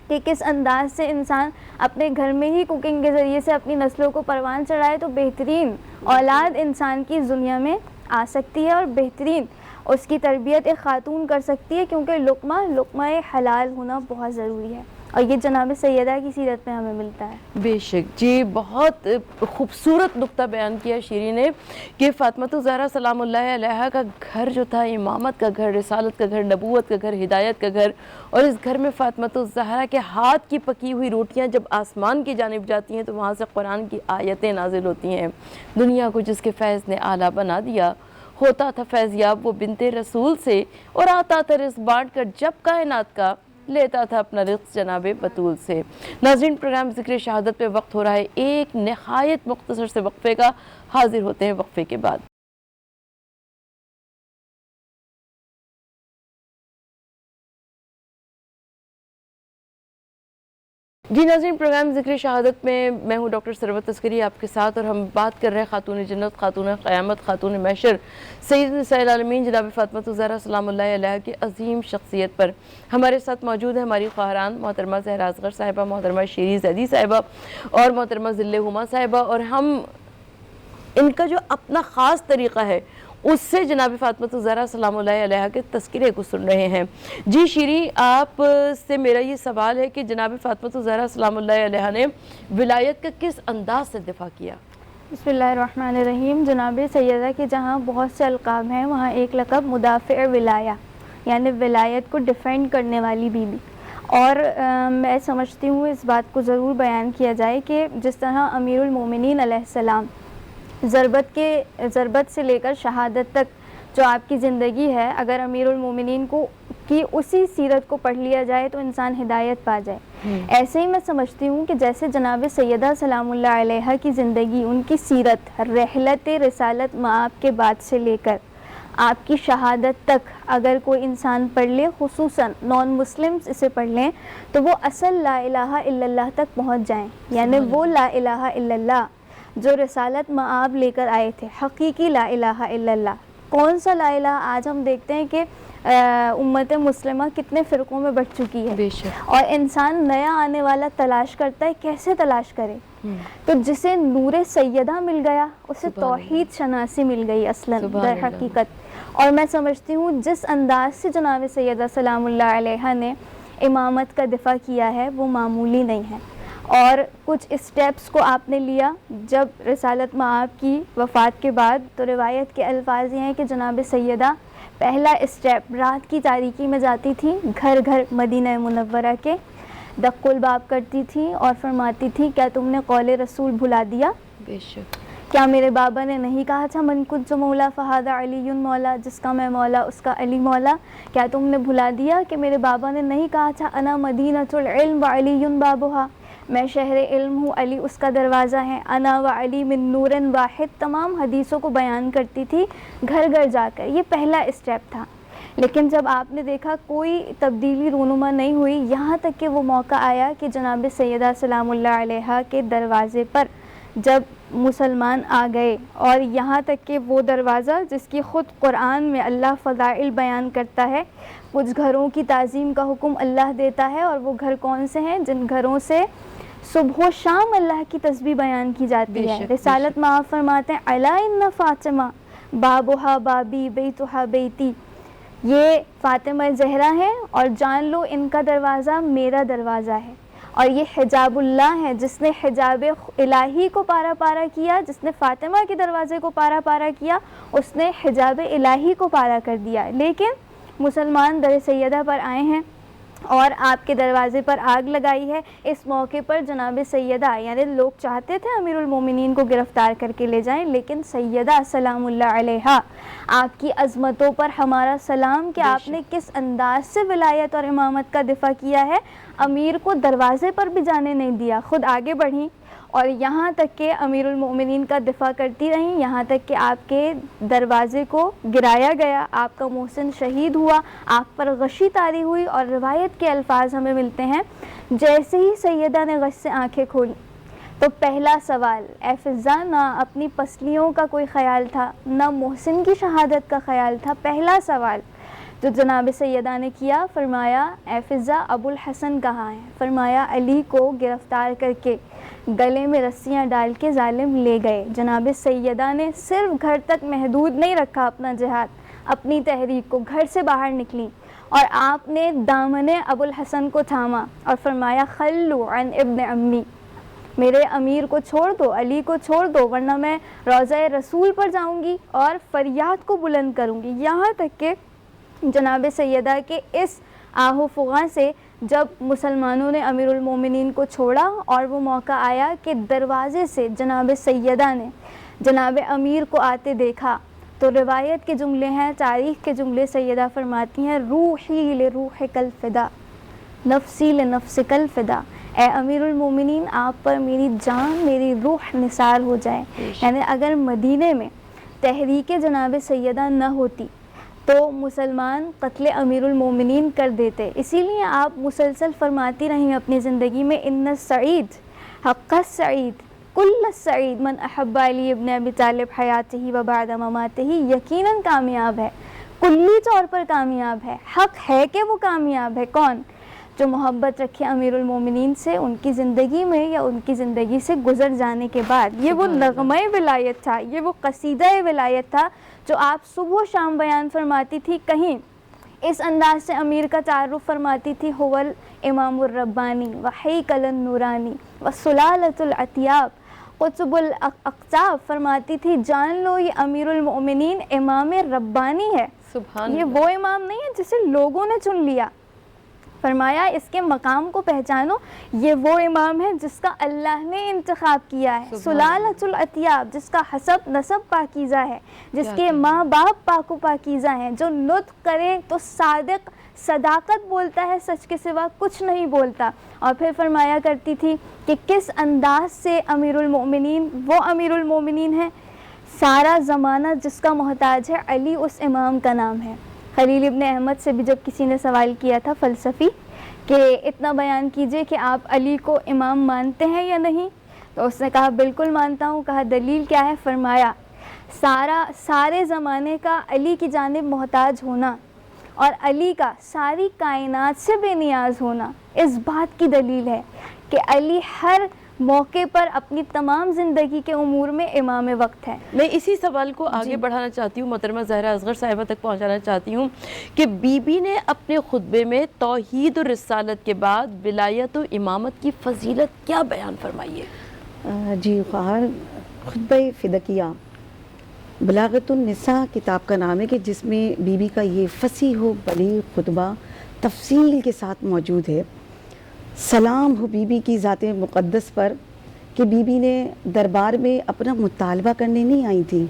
کہ کس انداز سے انسان اپنے گھر میں ہی کوکنگ کے ذریعے سے اپنی نسلوں کو پروان چڑھائے تو بہترین اولاد انسان کی اس دنیا میں آ سکتی ہے اور بہترین اس کی تربیت ایک خاتون کر سکتی ہے, کیونکہ لقمہ حلال ہونا بہت ضروری ہے اور یہ جناب سیدہ کی سیرت میں ہمیں ملتا ہے. بے شک جی, بہت خوبصورت نقطہ بیان کیا شیری نے کہ فاطمہ الزہرا سلام اللہ علیہا کا گھر جو تھا امامت کا گھر, رسالت کا گھر, نبوت کا گھر, ہدایت کا گھر, اور اس گھر میں فاطمہ الزہرا کے ہاتھ کی پکی ہوئی روٹیاں جب آسمان کی جانب جاتی ہیں تو وہاں سے قرآن کی آیتیں نازل ہوتی ہیں. دنیا کو جس کے فیض نے اعلیٰ بنا دیا, ہوتا تھا فیض یاب وہ بنت رسول سے, اور آتا تھا رزق بانٹ کر جب کائنات کا, لیتا تھا اپنا رزق جناب بطول سے. ناظرین, پروگرام ذکر شہادت پہ وقت ہو رہا ہے ایک نہایت مختصر سے وقفے کا. حاضر ہوتے ہیں وقفے کے بعد. جی ناظرین, پروگرام ذکر شہادت میں ہوں ڈاکٹر ثروت عسکری آپ کے ساتھ, اور ہم بات کر رہے ہیں خاتون جنت, خاتون قیامت, خاتون محشر, سید نساء العالمین جناب فاطمہ الزہرا سلام اللہ علیہا کی عظیم شخصیت پر. ہمارے ساتھ موجود ہے ہماری خواہران محترمہ زہرا اصغر صاحبہ, محترمہ شیری زیدی صاحبہ اور محترمہ ذل ہما صاحبہ, اور ہم ان کا جو اپنا خاص طریقہ ہے اس سے جناب فاطمہ الزہرا سلام اللہ علیہا کے تذکرے کو سن رہے ہیں. جی شیری, آپ سے میرا یہ سوال ہے کہ جناب فاطمہ الزہرا سلام اللہ علیہا نے ولایت کا کس انداز سے دفاع کیا؟ بسم اللہ الرحمن الرحیم. جناب سیدہ کے جہاں بہت سے القاب ہیں وہاں ایک لقب مدافع ولایہ, یعنی ولایت کو ڈیفینڈ کرنے والی بیوی. اور میں سمجھتی ہوں اس بات کو ضرور بیان کیا جائے کہ جس طرح امیر المومنین علیہ السلام ضربت سے لے کر شہادت تک جو آپ کی زندگی ہے, اگر امیر المومنین کی اسی سیرت کو پڑھ لیا جائے تو انسان ہدایت پا جائے. ایسے ہی میں سمجھتی ہوں کہ جیسے جناب سیدہ سلام اللہ علیہا کی زندگی, ان کی سیرت رحلت رسالت مآب کے بعد سے لے کر آپ کی شہادت تک اگر کوئی انسان پڑھ لے, خصوصاً نان مسلمز اسے پڑھ لیں, تو وہ اصل لا الہ الا اللہ تک پہنچ جائیں. یعنی وہ لا الہ الا اللہ جو رسالت مآب لے کر آئے تھے, حقیقی لا الہ الا اللہ. کون سا لا الہ؟ آج ہم دیکھتے ہیں کہ امت مسلمہ کتنے فرقوں میں بٹ چکی ہے, اور انسان نیا آنے والا تلاش کرتا ہے, کیسے تلاش کرے؟ تو جسے نور سیدہ مل گیا اسے توحید شناسی مل گئی اصلاً در حقیقت. اور میں سمجھتی ہوں جس انداز سے جناب سیدہ سلام اللہ علیہا نے امامت کا دفاع کیا ہے وہ معمولی نہیں ہے. اور کچھ اسٹیپس کو آپ نے لیا جب رسالت مآب کی وفات کے بعد, تو روایت کے الفاظ یہ ہیں کہ جناب سیدہ پہلا اسٹیپ رات کی تاریکی میں جاتی تھی, گھر گھر مدینہ منورہ کے دق الباب کرتی تھی اور فرماتی تھی کیا تم نے قول رسول بھلا دیا؟ بے شک. کیا میرے بابا نے نہیں کہا تھا من کنت مولا فہذا علی مولا, جس کا میں مولا اس کا علی مولا؟ کیا تم نے بھلا دیا کہ میرے بابا نے نہیں کہا تھا انا مدینۃ العلم وعلی بابها, میں شہر علم ہوں, علی اس کا دروازہ ہے, انا و علی من نور واحد. تمام حدیثوں کو بیان کرتی تھی گھر گھر جا کر. یہ پہلا اسٹیپ تھا. لیکن جب آپ نے دیکھا کوئی تبدیلی رونما نہیں ہوئی, یہاں تک کہ وہ موقع آیا کہ جناب سیدہ سلام اللہ علیہا کے دروازے پر جب مسلمان آ گئے, اور یہاں تک کہ وہ دروازہ جس کی خود قرآن میں اللہ فضائل بیان کرتا ہے, کچھ گھروں کی تعظیم کا حکم اللہ دیتا ہے, اور وہ گھر کون سے ہیں جن گھروں سے صبح و شام اللہ کی تسبیح بیان کی جاتی ہے. رسالت مآب فرماتے ہیں الا ان فاطمہ بابھا بابی بیتھا بیتی, یہ فاطمہ زہرا ہے اور جان لو ان کا دروازہ میرا دروازہ ہے. اور یہ حجاب اللہ ہے جس نے حجاب الہی کو پارا پارا کیا, جس نے فاطمہ کے دروازے کو پارا پارا کیا اس نے حجاب الہی کو پارا کر دیا. لیکن مسلمان در سیدہ پر آئے ہیں اور آپ کے دروازے پر آگ لگائی ہے. اس موقع پر جناب سیدہ, یعنی لوگ چاہتے تھے امیر المومنین کو گرفتار کر کے لے جائیں, لیکن سیدہ سلام اللہ علیہا, آپ کی عظمتوں پر ہمارا سلام کہ آپ نے کس انداز سے ولایت اور امامت کا دفاع کیا ہے. امیر کو دروازے پر بھی جانے نہیں دیا, خود آگے بڑھیں اور یہاں تک کہ امیر المومنین کا دفاع کرتی رہیں، یہاں تک کہ آپ کے دروازے کو گرایا گیا، آپ کا محسن شہید ہوا، آپ پر غشی طاری ہوئی، اور روایت کے الفاظ ہمیں ملتے ہیں جیسے ہی سیدہ نے غش سے آنکھیں کھولی تو پہلا سوال، اے فضا، نہ اپنی پسلیوں کا کوئی خیال تھا، نہ محسن کی شہادت کا خیال تھا، پہلا سوال جو جناب سیدہ نے کیا، فرمایا اے فضا، ابو الحسن کہاں ہے؟ فرمایا علی کو گرفتار کر کے گلے میں رسیاں ڈال کے ظالم لے گئے۔ جناب سیدہ نے صرف گھر تک محدود نہیں رکھا اپنا جہاد، اپنی تحریک کو، گھر سے باہر نکلی اور آپ نے دامن ابو الحسن کو تھاما اور فرمایا خلو عن ابن امی، میرے امیر کو چھوڑ دو، علی کو چھوڑ دو، ورنہ میں روضہ رسول پر جاؤں گی اور فریاد کو بلند کروں گی۔ یہاں تک کہ جناب سیدہ کے اس آہ و فغاں سے جب مسلمانوں نے امیر المومنین کو چھوڑا اور وہ موقع آیا کہ دروازے سے جناب سیدہ نے جناب امیر کو آتے دیکھا، تو روایت کے جملے ہیں، تاریخ کے جملے، سیدہ فرماتی ہیں روحی لروحک الفدا، نفسی لنفسک الفدا، اے امیر المومنین آپ پر میری جان، میری روح نثار ہو جائے۔ یعنی اگر مدینے میں تحریک جناب سیدہ نہ ہوتی تو مسلمان قتل امیر المومنین کر دیتے۔ اسی لیے آپ مسلسل فرماتی رہیں اپنی زندگی میں ان السعید حق السعید کل السعید من احب علی ابن ابی طالب حیاتہ و بعد مماتہ، یقیناً کامیاب ہے، کلی طور پر کامیاب ہے، حق ہے کہ وہ کامیاب ہے۔ کون؟ جو محبت رکھے امیر المومنین سے ان کی زندگی میں یا ان کی زندگی سے گزر جانے کے بعد۔ یہ وہ نغمہ ولایت تھا، یہ وہ قصیدہ ولایت تھا جو آپ صبح و شام بیان فرماتی تھی۔ کہیں اس انداز سے امیر کا تعارف فرماتی تھی، ہوول امام الربانی وحیکل النورانی وسلالۃ العتیاب قطب الاقطاب، فرماتی تھی جان لو یہ امیر المؤمنین امام ربانی ہے، سبحان یہ وہ امام نہیں ہے جسے لوگوں نے چن لیا۔ فرمایا اس کے مقام کو پہچانو، یہ وہ امام ہے جس کا اللہ نے انتخاب کیا ہے، سلالۃ العتیاب، جس کا حسب نسب پاکیزہ ہے، جس کے ماں باپ پاک و پاکیزہ ہیں، جو نطق کرے تو صادق صداقت بولتا ہے، سچ کے سوا کچھ نہیں بولتا۔ اور پھر فرمایا کرتی تھی کہ کس انداز سے امیر المؤمنین وہ امیر المؤمنین ہیں، سارا زمانہ جس کا محتاج ہے علی اس امام کا نام ہے۔ خلیل ابن احمد سے بھی جب کسی نے سوال کیا تھا فلسفی کہ اتنا بیان کیجئے کہ آپ علی کو امام مانتے ہیں یا نہیں، تو اس نے کہا بالکل مانتا ہوں۔ کہا دلیل کیا ہے؟ فرمایا سارے زمانے کا علی کی جانب محتاج ہونا اور علی کا ساری کائنات سے بے نیاز ہونا اس بات کی دلیل ہے کہ علی ہر موقع پر اپنی تمام زندگی کے امور میں امام وقت ہے۔ میں اسی سوال کو آگے بڑھانا چاہتی ہوں، محترمہ زہرا اصغر صاحبہ تک پہنچانا چاہتی ہوں کہ بی بی نے اپنے خطبے میں توحید و رسالت کے بعد ولایت و امامت کی فضیلت کیا بیان فرمائی ہے؟ جی خواہر، خطبہ فدکیہ بلاغت النساء کتاب کا نام ہے کہ جس میں بی بی کا یہ فصیح و بلیغ خطبہ تفصیل کے ساتھ موجود ہے۔ سلام ہو بی بی کی ذات مقدس پر کہ بی بی نے دربار میں اپنا مطالبہ کرنے نہیں آئی تھی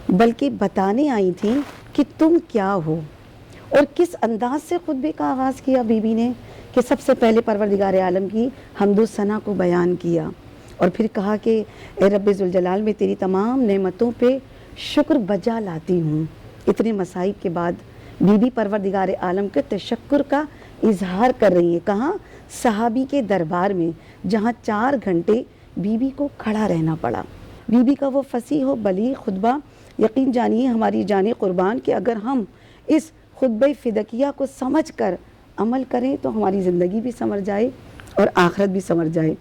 بلکہ بتانے آئی تھی کہ تم کیا ہو، اور کس انداز سے خطبے کا آغاز کیا بی بی نے کہ سب سے پہلے پروردگار عالم کی حمد و ثنا کو بیان کیا اور پھر کہا کہ اے رب ذوالجلال میں تیری تمام نعمتوں پہ شکر بجا لاتی ہوں۔ اتنے مصائب کے بعد بی بی پروردگار عالم کے تشکر کا اظہار کر رہی ہے۔ کہاں؟ صحابی کے دربار میں، جہاں 4 گھنٹے بی بی کو کھڑا رہنا پڑا۔ بی بی کا وہ فصیح و بلیغ خطبہ، یقین جانیے ہماری جان قربان کہ اگر ہم اس خطبہ فدکیہ کو سمجھ کر عمل کریں تو ہماری زندگی بھی سنور جائے اور آخرت بھی سنور جائے۔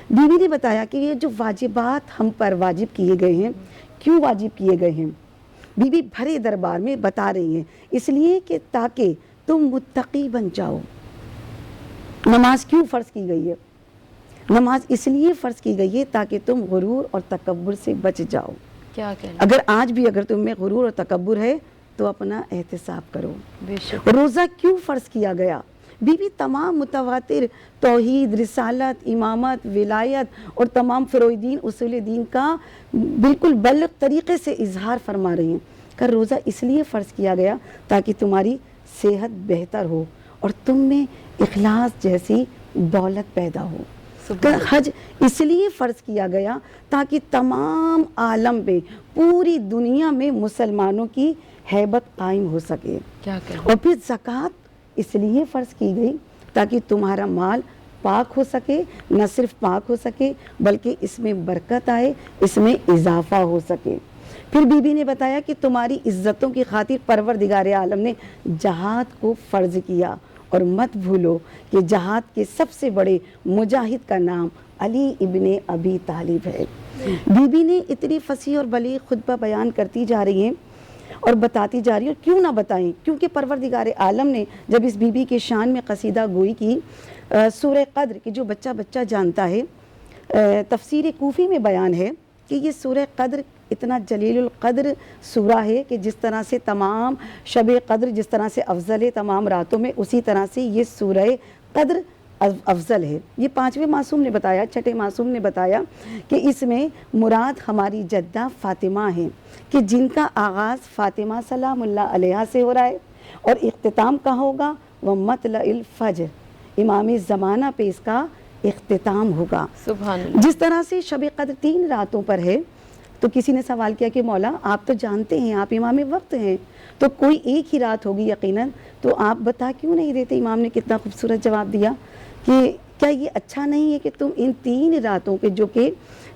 بی بی نے بتایا کہ یہ جو واجبات ہم پر واجب کیے گئے ہیں، کیوں واجب کیے گئے ہیں؟ بی بی بھرے دربار میں بتا رہی ہیں، اس لیے کہ تاکہ تم متقی بن جاؤ۔ نماز کیوں فرض کی گئی ہے؟ نماز اس لیے فرض کی گئی ہے تاکہ تم غرور اور تکبر سے بچ جاؤ۔ کیا کہنا؟ اگر آج بھی اگر تم میں غرور اور تکبر ہے تو اپنا احتساب کرو۔ بے شک۔ روزہ کیوں فرض کیا گیا؟ بی بی تمام متواتر توحید، رسالت، امامت، ولایت اور تمام فروع دین، اصول دین کا بالکل بلغ طریقے سے اظہار فرما رہی ہیں کہ روزہ اس لیے فرض کیا گیا تاکہ تمہاری صحت بہتر ہو اور تم میں اخلاص جیسی دولت پیدا ہو۔ کہ حج اس لیے فرض کیا گیا تاکہ تمام عالم پہ پوری دنیا میں مسلمانوں کی ہیبت قائم ہو سکے. کیا کہ اور پھر زکوٰۃ اس لیے فرض کی گئی تاکہ تمہارا مال پاک ہو سکے، نہ صرف پاک ہو سکے بلکہ اس میں برکت آئے، اس میں اضافہ ہو سکے. پھر بی بی نے بتایا کہ تمہاری عزتوں کی خاطر پروردگار عالم نے جہاد کو فرض کیا، اور مت بھولو کہ جہاد کے سب سے بڑے مجاہد کا نام علی ابن ابی طالب ہے. بی بی نے اتنی فصیح اور بلیغ خطبہ بیان کرتی جا رہی ہیں اور بتاتی جا رہی ہیں، اور کیوں نہ بتائیں، کیونکہ پروردگار عالم نے جب اس بی بی کے شان میں قصیدہ گوئی کی. سورہ قدر کہ جو بچہ بچہ جانتا ہے، تفسیر کوفی میں بیان ہے کہ یہ سورہ قدر اتنا جلیل القدر سورہ ہے کہ جس طرح سے تمام شب قدر جس طرح سے افضل ہے تمام راتوں میں، اسی طرح سے یہ سورہ قدر افضل ہے. یہ 5ویں معصوم نے بتایا، 6 معصوم نے بتایا کہ اس میں مراد ہماری جدہ فاطمہ ہیں کہ جن کا آغاز فاطمہ سلام اللہ علیہا سے ہو رہا ہے، اور اختتام کہاں ہوگا؟ وَمَطْلَعِ الْفَجْرِ، امام زمانہ پہ اس کا اختتام ہوگا. سبحان اللہ. جس طرح سے شب قدر 3 راتوں پر ہے، تو کسی نے سوال کیا کہ مولا آپ تو جانتے ہیں، آپ امام وقت ہیں، تو کوئی ایک ہی رات ہوگی یقیناً، تو آپ بتا کیوں نہیں دیتے؟ امام نے کتنا خوبصورت جواب دیا کہ کیا یہ اچھا نہیں ہے کہ تم ان 3 راتوں کے جو کہ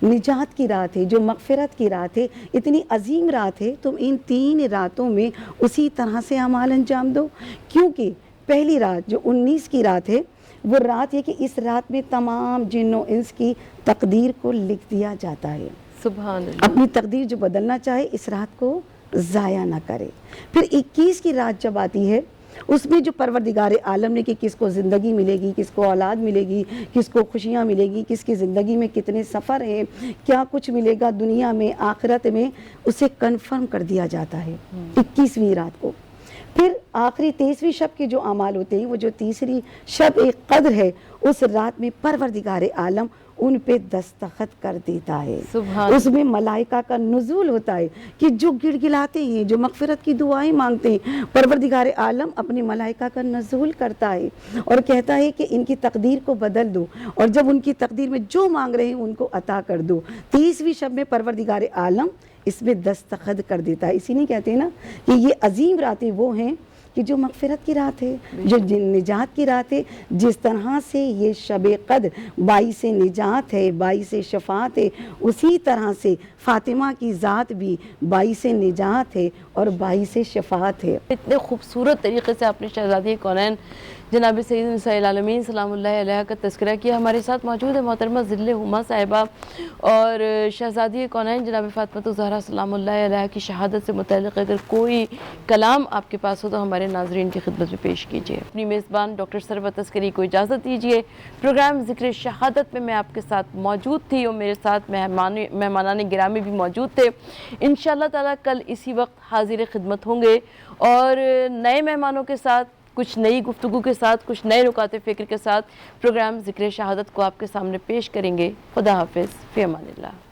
نجات کی رات ہے، جو مغفرت کی رات ہے، اتنی عظیم رات ہے، تم ان 3 راتوں میں اسی طرح سے اعمال انجام دو. کیونکہ پہلی رات جو 19 کی رات ہے، وہ رات ہے کہ اس رات میں تمام جن و انس کی تقدیر کو لکھ دیا جاتا ہے. سبحان اللہ. اپنی تقدیر جو بدلنا چاہے اس رات کو ضائع نہ کرے. پھر 21 کی رات جب آتی ہے، اس میں جو پروردگار عالم نے کہ کس کو زندگی ملے گی، کس کو اولاد ملے گی، کس کو خوشیاں ملے گی، کس کی زندگی میں کتنے سفر ہیں، کیا کچھ ملے گا دنیا میں آخرت میں، اسے کنفرم کر دیا جاتا ہے 21ویں رات کو. پھر آخری 23ویں شب کے جو اعمال ہوتے ہیں، وہ جو تیسری شب قدر ہے، اس رات میں پروردگار عالم ان پہ دستخط کر دیتا ہے. اس میں ملائکہ کا نزول ہوتا ہے کہ جو گڑ گڑاتے ہیں، جو مغفرت کی دعائیں مانگتے ہیں، پروردگار عالم اپنی ملائکہ کا نزول کرتا ہے اور کہتا ہے کہ ان کی تقدیر کو بدل دو، اور جب ان کی تقدیر میں جو مانگ رہے ہیں ان کو عطا کر دو. 23ویں شب میں پروردگار عالم اس میں دستخط کر دیتا ہے. اسی لیے کہتے ہیں نا کہ یہ عظیم راتیں وہ ہیں کہ جو مغفرت کی رات ہے، جو نجات کی رات ہے. جس طرح سے یہ شب قدر باعث نجات ہے، باعث شفاعت ہے، اسی طرح سے فاطمہ کی ذات بھی باعث نجات ہے اور باعث شفاعت ہے. اتنے خوبصورت طریقے سے آپ نے شہزادی کونین جناب سید نساء العالمین سلام اللہ علیہ کا تذکرہ کیا. ہمارے ساتھ موجود ہے محترمہ ذل ہما صاحبہ، اور شہزادی کونین جناب فاطمہ الزہرا سلام اللہ علیہ کی شہادت سے متعلق اگر کوئی کلام آپ کے پاس ہو تو ہمارے ناظرین کی خدمت میں پیش کیجیے. اپنی میزبان ڈاکٹر ثروت عسکری کو اجازت دیجیے. پروگرام ذکر شہادت میں آپ کے ساتھ موجود تھی، اور میرے ساتھ مہمانان گرامی بھی موجود تھے. انشاءاللہ تعالیٰ کل اسی وقت حاضر خدمت ہوں گے، اور نئے مہمانوں کے ساتھ، کچھ نئی گفتگو کے ساتھ، کچھ نئے نکات فکر کے ساتھ پروگرام ذکر شہادت کو آپ کے سامنے پیش کریں گے. خدا حافظ، فی امان اللہ.